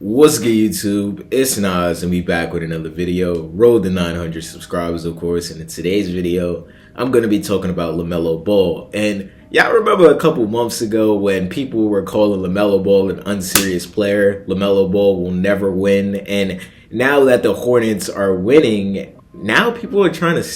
What's good, YouTube? It's Nas, and we back with another video. Road to 900 subscribers, of course. And in today's video, I'm going to be talking about Lamelo Ball. And y'all remember a couple months ago when people were calling Lamelo Ball an unserious player? Lamelo Ball will never win. And now that the Hornets are winning, now people are trying to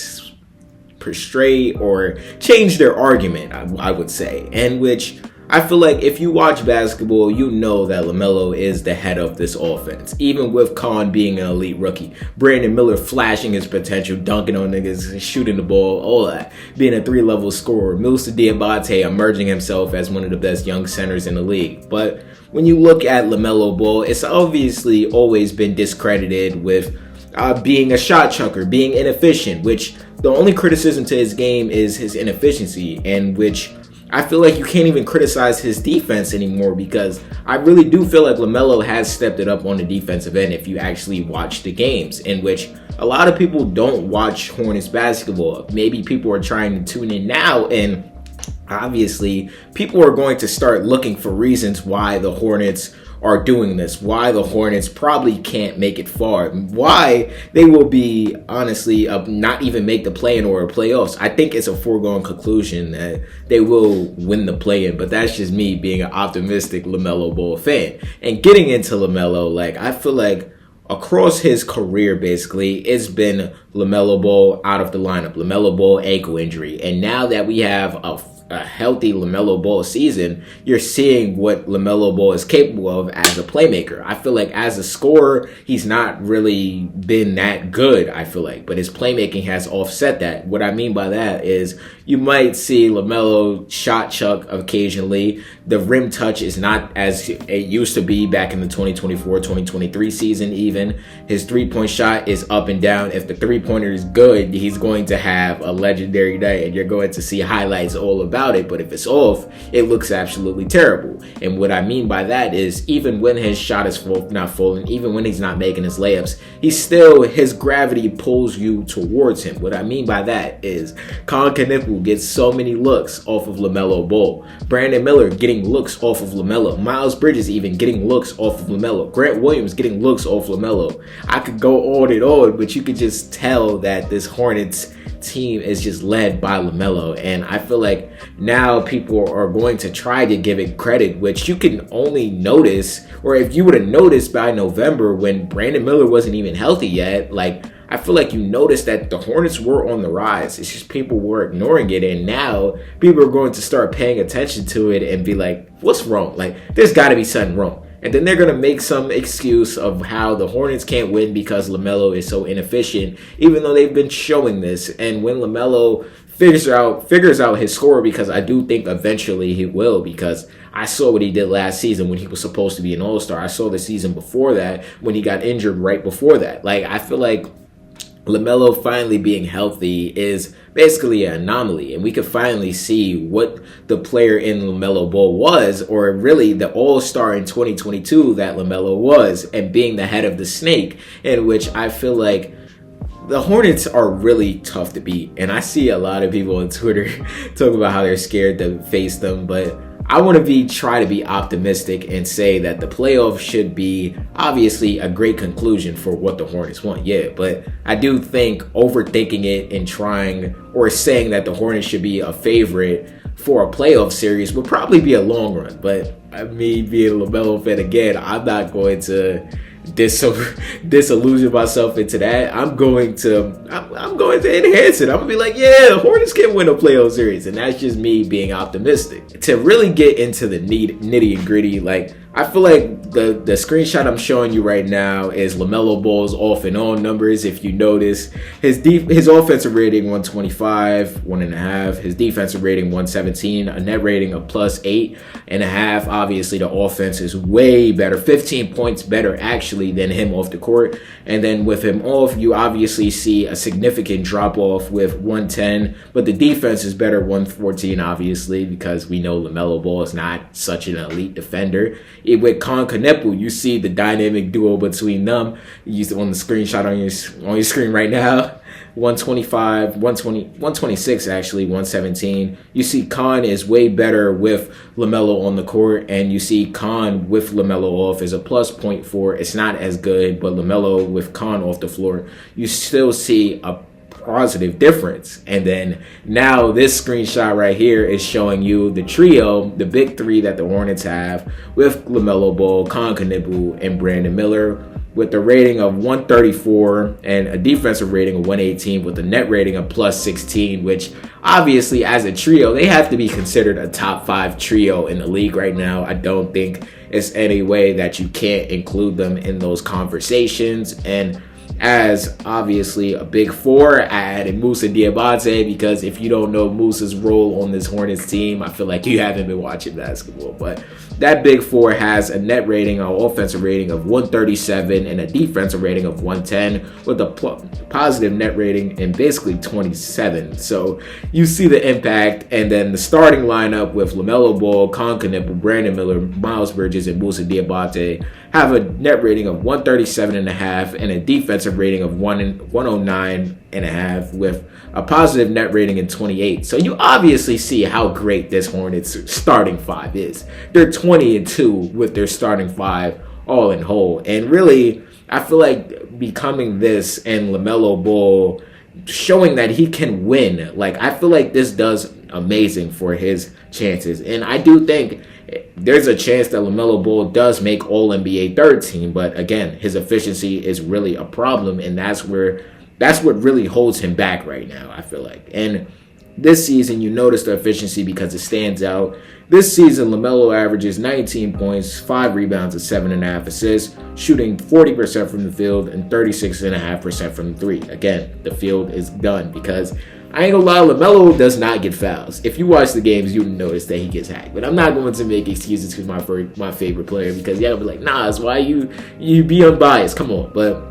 portray or change their argument, I would say. And which I feel like if you watch basketball, you know that Lamelo is the head of this offense. Even with Khan being an elite rookie, Brandon Miller flashing his potential, dunking on niggas, shooting the ball, all that. Being a three-level scorer, Musa Diabate emerging himself as one of the best young centers in the league. But when you look at Lamelo Ball, it's obviously always been discredited with being a shot chucker, being inefficient, which the only criticism to his game is his inefficiency, and which I feel like you can't even criticize his defense anymore, because I really do feel like Lamelo has stepped it up on the defensive end if you actually watch the games, in which a lot of people don't watch Hornets basketball. Maybe people are trying to tune in now, and obviously people are going to start looking for reasons why the Hornets are doing this, why the Hornets probably can't make it far, why they will be honestly not even make the play-in or playoffs. I think it's a foregone conclusion that they will win the play-in, but that's just me being an optimistic Lamelo Ball fan. And getting into Lamelo, like, I feel like across his career, basically, it's been Lamelo Ball out of the lineup, Lamelo Ball ankle injury, and now that we have a healthy Lamelo Ball season, you're seeing what Lamelo Ball is capable of as a playmaker. I feel like as a scorer, he's not really been that good, I feel like, but his playmaking has offset that. What I mean by that is you might see Lamelo shot chuck occasionally. The rim touch is not as it used to be back in the 2024-2023 season even. His three-point shot is up and down. If the three-pointer is good, he's going to have a legendary night, and you're going to see highlights all about it. But if it's off, it looks absolutely terrible. And what I mean by that is even when his shot is not falling, even when he's not making his layups, his gravity pulls you towards him. What I mean by that is Khan gets so many looks off of Lamelo Ball. Brandon Miller getting looks off of Lamelo. Miles Bridges even getting looks off of Lamelo. Grant Williams getting looks off Lamelo. I could go on and on, but you could just tell that this Hornets team is just led by Lamelo, and I feel like now people are going to try to give it credit, which you can only notice, or if you would have noticed by November when Brandon Miller wasn't even healthy yet, like, I feel like you noticed that the Hornets were on the rise. It's just people were ignoring it, and now people are going to start paying attention to it and be like, what's wrong? Like, there's got to be something wrong. And then they're going to make some excuse of how the Hornets can't win because Lamelo is so inefficient, even though they've been showing this. And when Lamelo figures out his score, because I do think eventually he will, because I saw what he did last season when he was supposed to be an all-star. I saw the season before that when he got injured right before that. Like, I feel like Lamelo finally being healthy is basically an anomaly, and we could finally see what the player in Lamelo Ball was, or really the all-star in 2022 that Lamelo was, and being the head of the snake, in which I feel like the Hornets are really tough to beat. And I see a lot of people on Twitter talk about how they're scared to face them, but I want to try to be optimistic and say that the playoffs should be obviously a great conclusion for what the Hornets want. Yeah, but I do think overthinking it and trying or saying that the Hornets should be a favorite for a playoff series would probably be a long run. But me being a Lamelo fan again, I'm not going to disillusion myself into that. I'm going to enhance it. I'm gonna be like, yeah, the Hornets can win a playoff series, and that's just me being optimistic. To really get into the nitty and gritty, like, I feel like the screenshot I'm showing you right now is Lamelo Ball's off and on numbers. If you notice, his offensive rating 125, 1.5. His defensive rating 117, a net rating of +8.5. Obviously, the offense is way better, 15 points better actually than him off the court. And then with him off, you obviously see a significant drop off with 110, but the defense is better, 114, obviously, because we know Lamelo Ball is not such an elite defender. With Khan Kanepu, you see the dynamic duo between them. You see on the screenshot on your screen right now. 125, 120, 126 actually, 117. You see Khan is way better with Lamelo on the court, and you see Khan with Lamelo off is a plus .4. It's not as good, but Lamelo with Khan off the floor, you still see a positive difference. And then now this screenshot right here is showing you the trio, the big three that the Hornets have with Lamelo Ball, Khan Kanibu, and Brandon Miller, with a rating of 134 and a defensive rating of 118 with a net rating of plus 16, which obviously as a trio, they have to be considered a top 5 trio in the league right now. I don't think it's any way that you can't include them in those conversations. And as obviously a big 4, I added Musa Diabate, because if you don't know Musa's role on this Hornets team, I feel like you haven't been watching basketball. But that big 4 has a net rating, an offensive rating of 137 and a defensive rating of 110 with a positive net rating in basically 27. So you see the impact. And then the starting lineup with Lamelo Ball, Khan Kanibu, Brandon Miller, Miles Bridges, and Musa Diabate have a net rating of 137.5 and a defensive rating of 109.5 with a positive net rating in 28. So you obviously see how great this Hornets starting 5 is. They're 20-2 with their starting 5 all in whole. And really, I feel like becoming this and Lamelo Ball showing that he can win, like I feel like this does amazing for his chances. And I do think there's a chance that Lamelo Ball does make All-NBA third team, but again, his efficiency is really a problem, and that's what really holds him back right now, I feel like. And this season, you notice the efficiency because it stands out. This season, Lamelo averages 19 points, 5 rebounds, and 7.5 assists, shooting 40% from the field and 36.5% from the 3. Again, the field is done because I ain't gonna lie, Lamelo does not get fouls. If you watch the games, you'll notice that he gets hacked. But I'm not going to make excuses because my favorite player, because y'all be like, nah, it's why you be unbiased. Come on. But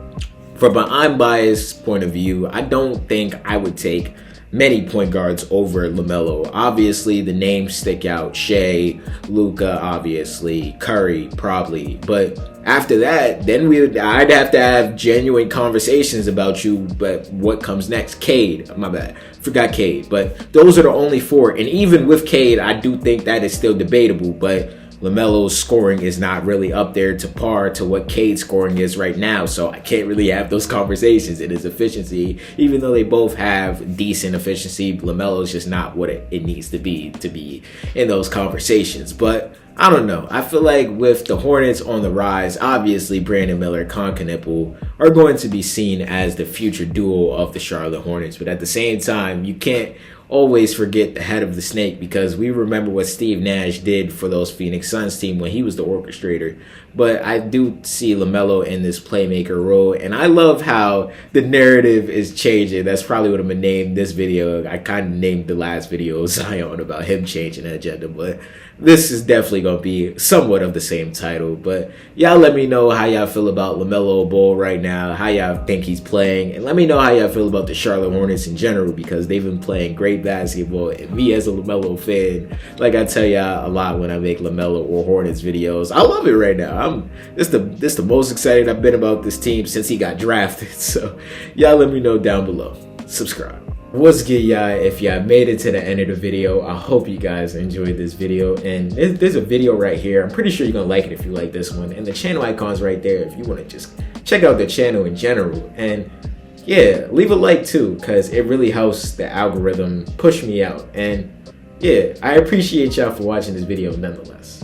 from an unbiased point of view, I don't think I would take many point guards over Lamelo. Obviously, the names stick out. Shea, Luka, obviously, Curry, probably. But after that, then I'd have to have genuine conversations about you. But what comes next? Cade, my bad, forgot Cade. But those are the only 4. And even with Cade, I do think that is still debatable. But LaMelo's scoring is not really up there to par to what Cade's scoring is right now, so I can't really have those conversations. In his efficiency, even though they both have decent efficiency, LaMelo's just not what it needs to be in those conversations. But I don't know. I feel like with the Hornets on the rise, obviously Brandon Miller, Khan Kanibu are going to be seen as the future duo of the Charlotte Hornets. But at the same time, you can't always forget the head of the snake, because we remember what Steve Nash did for those Phoenix Suns team when he was the orchestrator. But I do see LaMelo in this playmaker role, and I love how the narrative is changing. That's probably what I'm going to name this video. I kind of named the last video Zion about him changing the agenda, but this is definitely going to be somewhat of the same title. But y'all let me know how y'all feel about LaMelo Ball right now, how y'all think he's playing, and let me know how y'all feel about the Charlotte Hornets in general, because they've been playing great basketball. And me as a LaMelo fan, like I tell y'all a lot when I make LaMelo or Hornets videos, I love it right now. This the most excited I've been about this team since he got drafted. So y'all let me know down below. Subscribe. What's good, y'all? If y'all made it to the end of the video, I hope you guys enjoyed this video. And there's a video right here. I'm pretty sure you're gonna like it if you like this one. And the channel icon's right there if you want to just check out the channel in general. And yeah, leave a like too, because it really helps the algorithm push me out. And yeah, I appreciate y'all for watching this video nonetheless.